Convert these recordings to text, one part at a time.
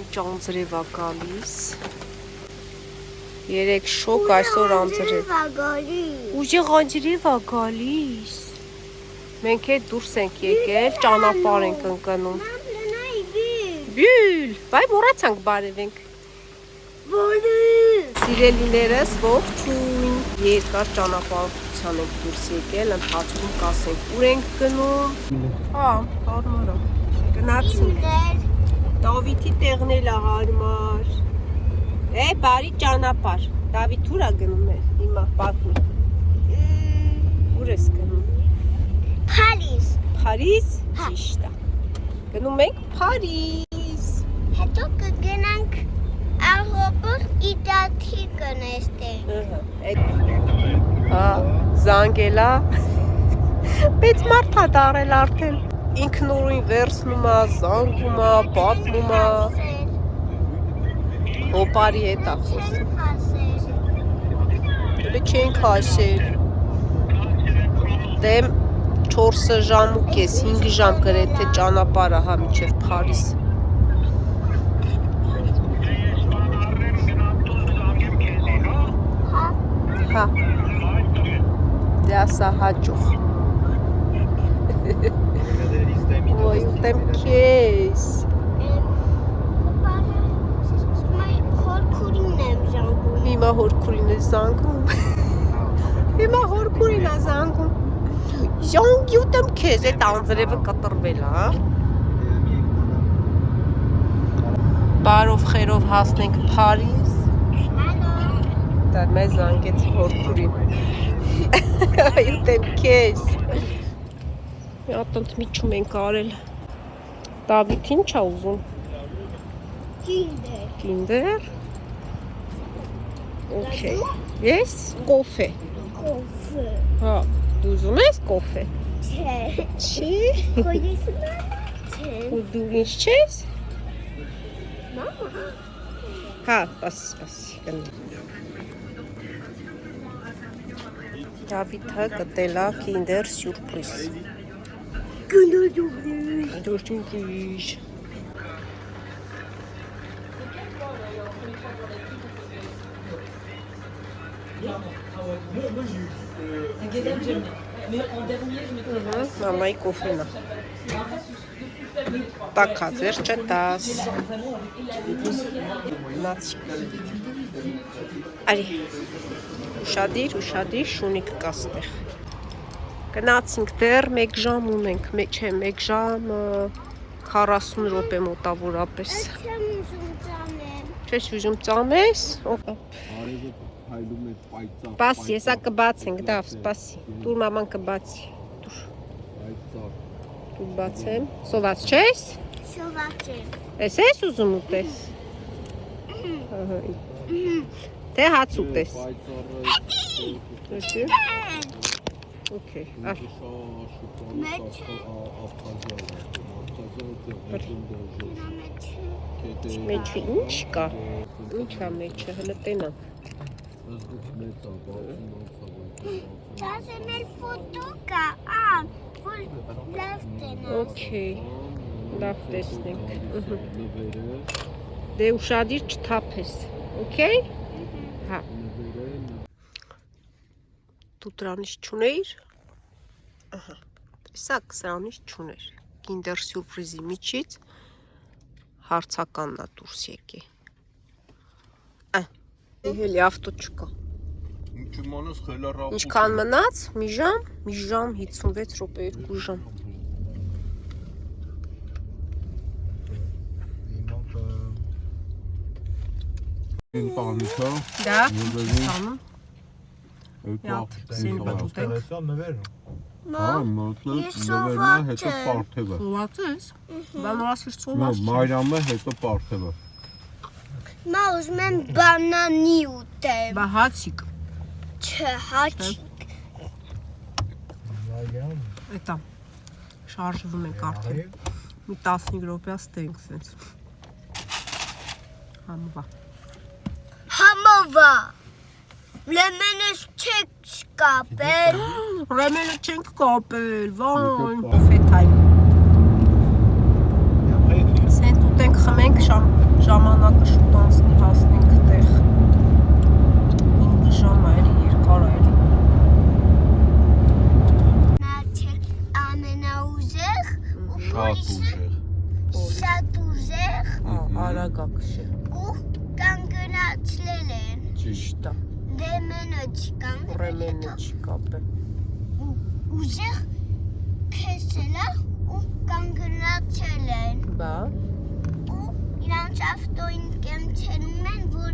Անջանձրև է գալիս։ Երեք շոկ այսօր անձրև։ Ուժեղ անձրև է գալիս։ Մենք հետ դուրս ենք եկել, ճանապարհ ենք ընկնում։ Բյուլ, բայ մոռացանք բարևենք։ Սիրելիներս, ողջույն։ Երկար ճանապարհորդության ենք դուրս եկել, ընթացքում կասենք ուր ենք գնում։ Հա, հարմար է։ Գնացինք։ Դավիթի տեղն էլ է հարմար։ Բարի ճանապարհ։ Դավիթ ուր է գնում է հիմա պատմի։ Ուր ես գնում։ Փարիզ։ Փարիզ։ Ճիշտ է։ Գնում ենք Փարիզ։ Հետո կգնանք Աղոպոր Իտալի կնստենք։ Հա, զանգելա։ Բայց մարդ է դարել արդեն։ Ինքնուրույն վերցնում է, զանգում է, պատմում է։ Հոպարի հետ է խոսում։ Դե չենք հասել։ Դե 4 ժամ ու կես, 5 ժամ գրեթե ճանապարհը հա մինչև Փարիզ։ Հա։ Դե ասա հաջող։ Ոյ, ուտեմ քեզ։ Հիմա հորքուրին է զանգում։ Հիմա հորքուրին է զանգում։ Ժանգ ուտեմ քեզ, այդ անձրևը կտրվել է, հա։ Բարով խերով հասնենք Փարիզ։ Դա մեզ զանգեց հորքուրին։ Ուտեմ քեզ։ Մի հատ ընդմիջում ենք արել։ Դավիթ ինչ է ուզում։ Կինդեր։ Կինդեր։ Okay. Yes, կոֆե։ Կոֆե։ Հա, դու ուզում ես կոֆե։ Չէ։ Չի։ Չէ։ Ու դու ինչ չես։ Մամա։ Հա, սպասի։ Դավիթը գտել է Kinder Surprise։ Kinder Surprise։ Մամայի կոֆեն է։ Տակած վերջը 10։ Նացիկ։ Արի։ Ուշադիր, շունիկ կաստեղ։ Գնացինք դեռ 1 ժամ ունենք, չէ, 1 ժամ 40 րոպե մոտավորապես։ Չես ուզում ծամես։ Սպասի, հեսա կբացենք, դավ, սպասի։ Դուր մաման կբացի։ Դուր բացեմ։ Սոված չես։ Սոված չեմ։ Ես ուզում ուտես։ Թե հաց ուտես։ Okay, մեջը ինչ կա։ Ինչ է մեջը, հլը տենա։ Դասը մեր ֆոտո կա, որ լավ տենաս։ Okay, լավ տեսնենք։ Դե ուշադիր չթափես, okay։ Հա։ Դու դրանից չունեիր։ Ահա։ Տեսակ սրանից չուներ։ Kinder Surprise-ի միջից հարցականն է դուրս եկի։ Էլի ավտո չկա։ Ինչքան մնաց։ Մի ժամ 56 րոպե 2 ժամ։ Да, սանում։ հետո պարթևը։ Սոված բանորասիր սոված։ Մայրամը հետո պարթևը։ Մա ուզում եմ բանանի ուտեմ։ Բա հացիկ։ Չէ, հաճիկ։ Էտա շարժվում ենք արդեն։ Մի 15 րոպեա ստենք սենց։ Համովա։ Լեմենս չեք կապել։ Ռեմենը չենք կապել, վայն։ Կոֆե թայմ։ Սենց ուտենք խմենք ժամ Շատ ուժեղ։ Շատ ուժեղ Արագ է քշել։ ու կանգնացել են։ Ճիշտ է։ Դեմենը չկան։ Ռեմենը չի կապել։ Ուժեղ քշել է ու կանգնացել են։ Բա։ Ու իրանց ավտոին կենցնում են, որ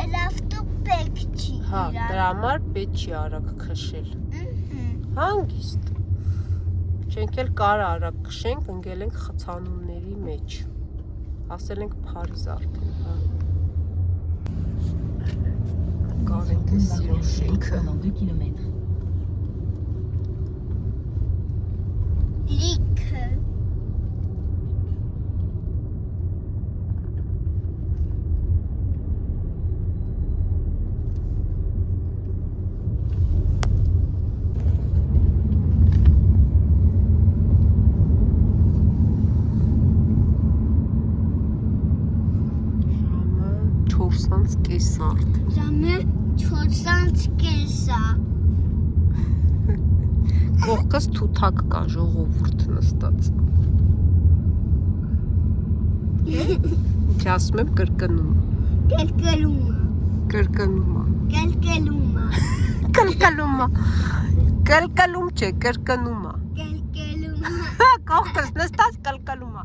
էլ ավտո պետք չի Հա, իրան։ դրա համար պետք չի արագ քշել։ Հանգիստ։ Չենք էլ կարա արագ քշենք, ընկել ենք խցանումների մեջ։ Ասել ենք Փարիզ արդեն, հա։ Կարենք է սիրուն շենքը։ pendant 2 km. Լիքը։ Ժամը 4:30 Ժամը 4:30 Կողքս թութակ կա ժողովուրդ նստած։ Ինչ ասում եմ կրկնում։ Կելկելումա։ Կրկնում է։ Կելկելումա։ Կլկլում է։ Կլկլում չէ, կրկնում է։ Կելկելումա։ Կողքս նստած կլկլում է։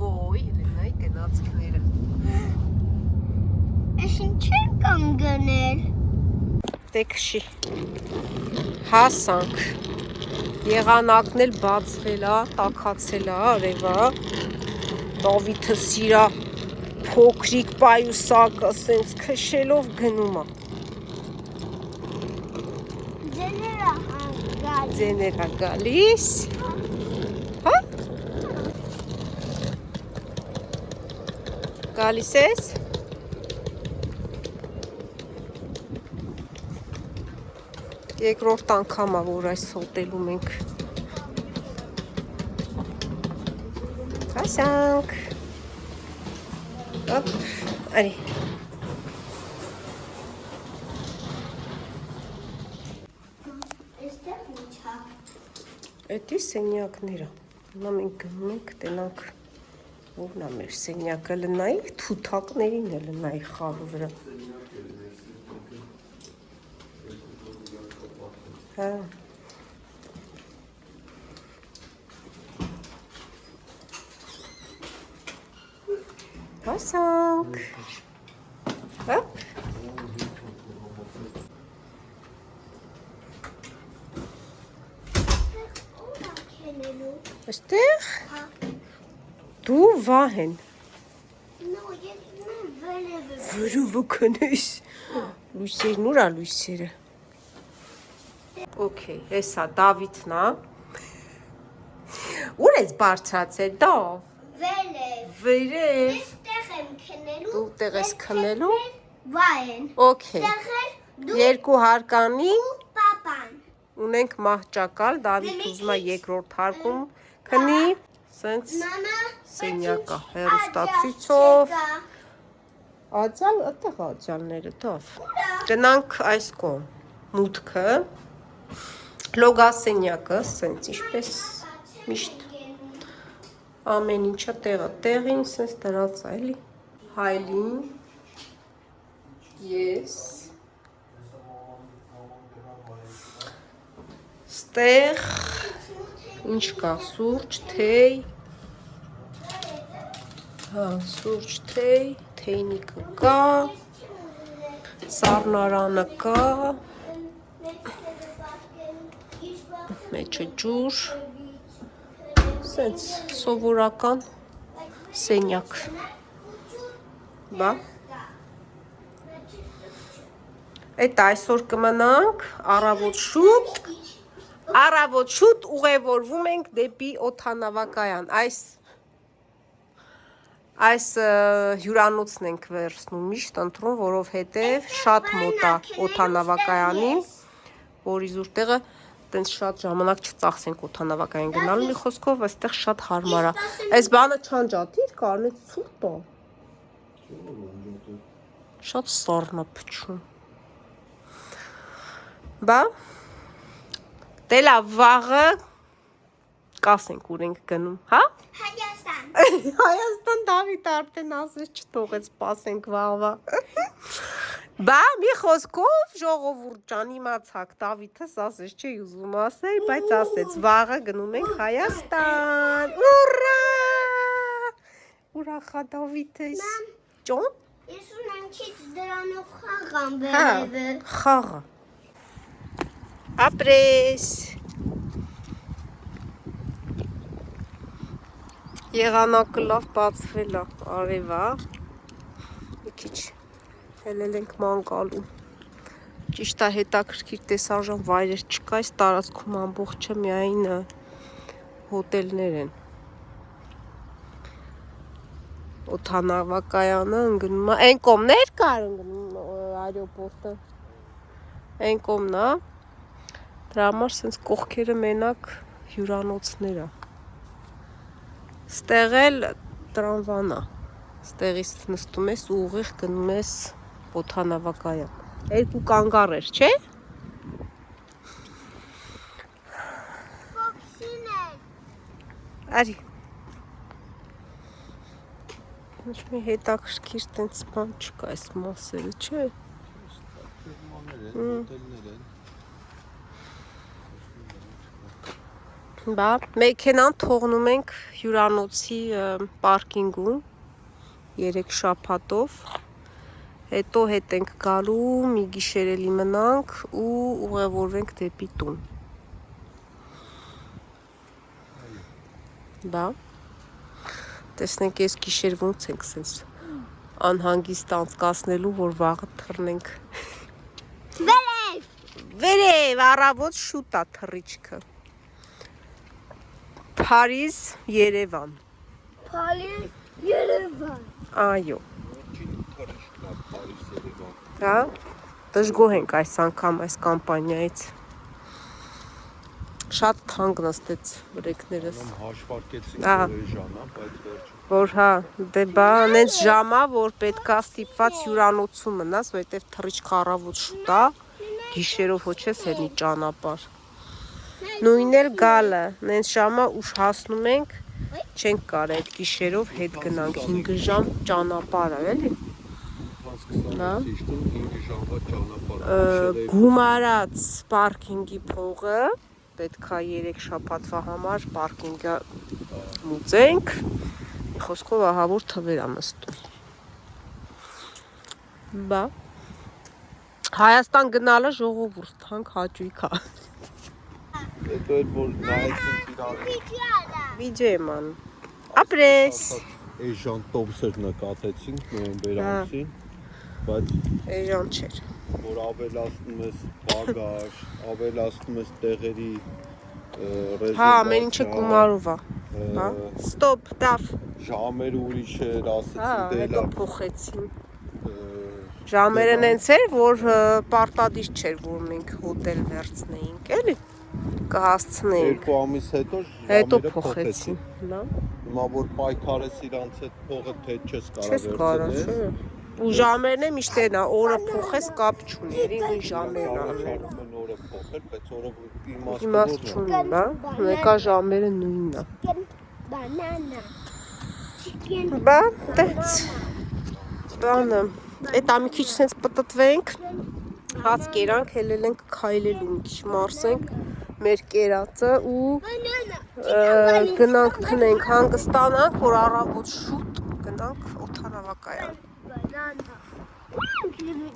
Ոյ, Էլենայի գնացքները։ Ես ինչ եմ կանգնել։ Տեքշի։ Հասանք։ Եղանակն էլ բացվել է, տաքացել է, արևա։ Դավիթը սիրա փոքրիկ պայուսակը սենց քշելով գնում է։ Ձեներա հանգալ։ Ձեներա գալիս։ Հա? Գալիս ես։ Երկրորդ անգամ է, որ այս հոտելում ենք։ Հասանք։ Հոպ, արի։ Այստեղ ինչ է։ Էդի սենյակները։ Նա մենք գնում ենք, տենանք, որն է մեր սենյակը լնայի, թութակներին է լնայի խարու վրա։ Հա։ Հասանք։ Հոպ։ Այստեղ Հա։ դու վահեն։ Նո, ես վելևը։ Վրուվը քնես։ Լույսերն ուր է լույսերը։ Okay, հեսա Դավիթն է։ Ուր ես բարձրացել, Դավ։ Վելև։ Վերև։ Այստեղ եմ քնելու։ Դու տեղ ես քնելու։ Վայեն։ Okay։ Տեղել դու Երկու հարկանի ու պապան։ ունենք մահճակալ, Դավիթ ուզում է երկրորդ հարկում քնի, սենց Մամա, սենյակա հեռուստացույցով։ Ածալ, այդտեղ ածալները, Դավ։ Գնանք այս կողմ, մուտքը, լոգասենյակը, սենց ինչպես միշտ ամեն ինչը տեղը տեղին, սենց դրած է, էլի։ Հայլին, ես, ստեղ, ինչ կա, սուրճ, թեյ, հա, սուրճ, թեյ, թեյնիկը կա, սառնարանը կա, մեջը ջուր, սենց սովորական սենյակ, բա, էդ այսօր կմնանք, առավոտ շուտ ուղևորվում ենք դեպի օդանավակայան, այս հյուրանոցն ենք վերցնում միշտ ընտրում, որովհետև շատ մոտ է օդանավակայանին, որ իզուր տեղը տենց շատ ժամանակ չծախսենք օդանավակայան գնալու մի խոսքով, այստեղ շատ հարմար է։ Այս բանը չանջատիր, կարնեց ցուրտ է։ Շատ սառն է փչում։ Բա, դե լավ, վաղը կասենք ուր ենք գնում, հա? Հայաստան։ Հայաստան Դավիթ արդեն ասես չթողեց սպասենք վաղվա։ Բա մի խոսքով ժողովուրդ ջան իմացաք Դավիթս ասես չի ուզում ասել, բայց ասեց վաղը գնում ենք Հայաստան։ Ուրա! Ուրախա Դավիթս։ Ջոն։ Ես ունեմ քիչ դրանով խաղամ վերևը։ Խաղը։ Ապրես։ Եղանակը լավ բացվել է, արևա, մի քիչ հելել ենք ման գալու, ճիշտ է հետաքրքիր տեսարժան վայրեր չկա, այս տարածքում ամբողջը միայն հոտելներ են, օդանավակայանը ընկնում է, այն կողմներ կար ընկնում այրոպորտը, այն կողմն է, դրա համար սենց կողքերը մենակ հյուրանոցներ է։ Ստեղ էլ տրամվան է, ստեղից նստում ես ու ուղիղ գնում ես օդանավակայան, երկու կանգառ էր, չէ՞։ Ֆոքսին է։ Արի։ Ոչ մի հետաքրքիր տենց բան չկա այս մասերը, չէ՞։ Բա, մեքենան թողնում ենք հյուրանոցի պարկինգում 3 շաբաթով, հետո հետ ենք գալու, մի գիշեր էլի մնանք ու ուղևորվենք դեպի տուն։ Բա, տեսնենք ես գիշեր ոնց ենք սենց անհանգիստ անցկացնելու, որ վաղը թռնենք։ Վերև։ Վերև, առավոտ շուտ է թռիչքը։ Փարիզ, Երևան։ Փարիզ, Երևան։ Այո։ Հա, դժգոհ ենք այս անգամ այս կամպանիայից։ Շատ թանկ նստեց բրեքներս։ Հաշվարկեցինք Ահա։ որի ժամանակ, բայց վերջում Որ հա, դե բա, նենց ժամա, որ պետքա ստիպված հյուրանոցում մնաս, որովհետև թռիչքը առավոտ շուտ է, գիշերով ոչ ես ելնի ճանապարհ։ Նույնն էլ գալը, նենց ժամա ուշ հասնում ենք, չենք կարա այդ գիշերով հետ գնանք 5 ժամ ճանապարհ է, էլի։ Հա։ 5 ժամվա ճանապարհ։ Գումարած պարկինգի փողը պետքա 3 շաբաթվա համար պարկինգը մուծենք, խոսքով ահա որ թվեր է նստում։ Բա Հայաստան գնալը ժողովուրդ թանկ հաճույք է։ Հետո էլ որ նայեցինք իրար Վիդեո եմ անում։ Ապրես։ այս ժան տոպսեր նկատեցինք նոյեմբեր ամսին, բայց Էժան չէր։ որ ավելացնում ես բագաժ, ավելացնում ես տեղերի ռեզերվացիա։ Հա, ամեն ինչը գումարով է։ Հա, ստոպ, դավ։ Ժամերը ուրիշ էր, Հա, ասեցին դե հետո լավ։ փոխեցին։ Ժամերը նենց էր, որ պարտադիր չէր, որ մենք հոտել վերցնեինք, էլի։ Կհասցնեինք։ 2 ամիս հետո Հետո ժամերը փոխեցին։ Լա։ Հիմա որ պայքարես իրանց հետ փողը թե չես կարա Չես կարա, չէ։ Ու ժամերն է միշտ էնա, օրը փոխես կապ չունի, նույն ժամերն անելու։ օրը փոխել, բայց օրը Իմաստ չունի, հա։ Մեկա ժամերը նույնն է։ Բանանա։ Բա, տենց։ Բանը, այդ ամի քիչ սենց պտտվենք, հաց կերանք, հելել ենք քայլելու մի քիչ մարսենք մեր կերածը ու գնանք քնենք, հանգստանանք, որ առավոտ շուտ գնանք օդանավակայան։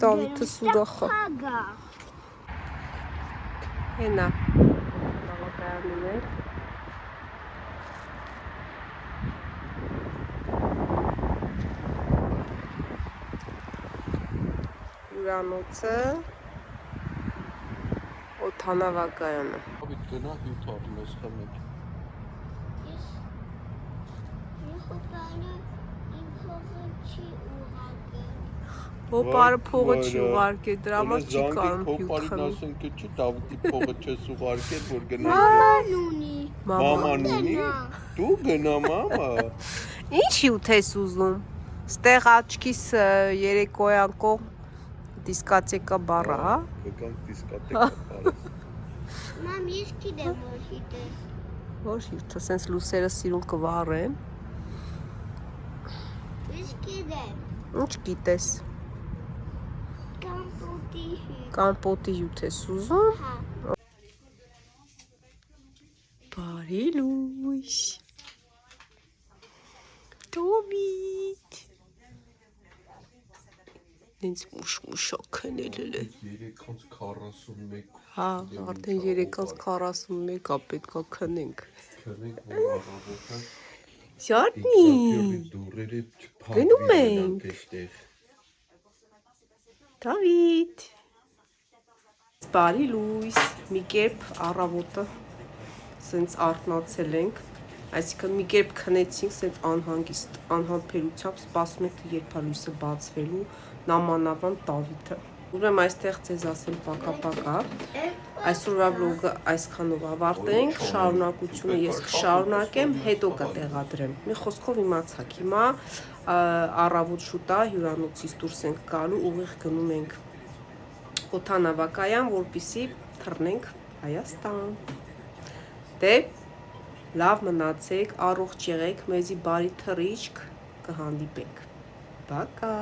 Դավիթս ուրախ է։ Հենա օդանավակայանում է։ Հյուրանոցը, օդանավակայանը։ Հավիտ գնա հյութ առնում ես խմեք։ Ես հոպարը իմ փողը չի ուղարկել։ Հոպարը փողը չի ուղարկել, դրա համար չի կարում հյութ Հոպարին խմի։ ասեն թե չի Դավիթի փողը չես ուղարկել, որ գնաս։ Ման ունի։ Մաման ունի։ Դու գնա մամա։ Ինչ հյութ ես ուզում։ Ստեղ աչքիս երեկոյան կողմ դիսկոտեկա բառը, հա։ Գանք դիսկոտեկա բարես։ Մամ, ես գիտեմ որ հիտես։ Որ հյութը, սենց լուսերը սիրուն կվառեմ։ Ինչ գիտեմ։ Ինչ գիտես։ Կամպոտի հյութ։ Կամպոտի հյութ ես ուզում։ Հա։ Բարի լույս։ Տոմիկ։ Ինձ մուշմուշակ քնել է։ 341 Հա, արդեն 341-ա պետքա քնենք։ քնենք որ առավոտը Շարտնի։ դուրերը Գնում ենք։ Դավիթ։ Բարի լույս, մի կերպ առավոտը սենց արթնացել ենք, այսինքն մի կերպ քնեցինք, սենց անհանգիստ, անհամբերությամբ սպասում ենք, թե երբ է լույսը բացվելու, նամանավան Դավիթը։ Ուրեմն այստեղ ձեզ ասեմ պակա-պակա, այսօրվա վլոգը այսքանով ավարտենք, շարունակությունը ես կշարունակեմ, հետո կտեղադրեմ։ Մի խոսքով իմացաք, հիմա առավոտ շուտ է, հյուրանոցից դուրս ենք գալու, ուղիղ գնում ենք օդանավակայան, որպեսզի թռնենք Հայաստան։ Դե լավ մնացեք, առողջ եղեք, մեզի բարի թռիչք կհանդիպենք։ Բակա։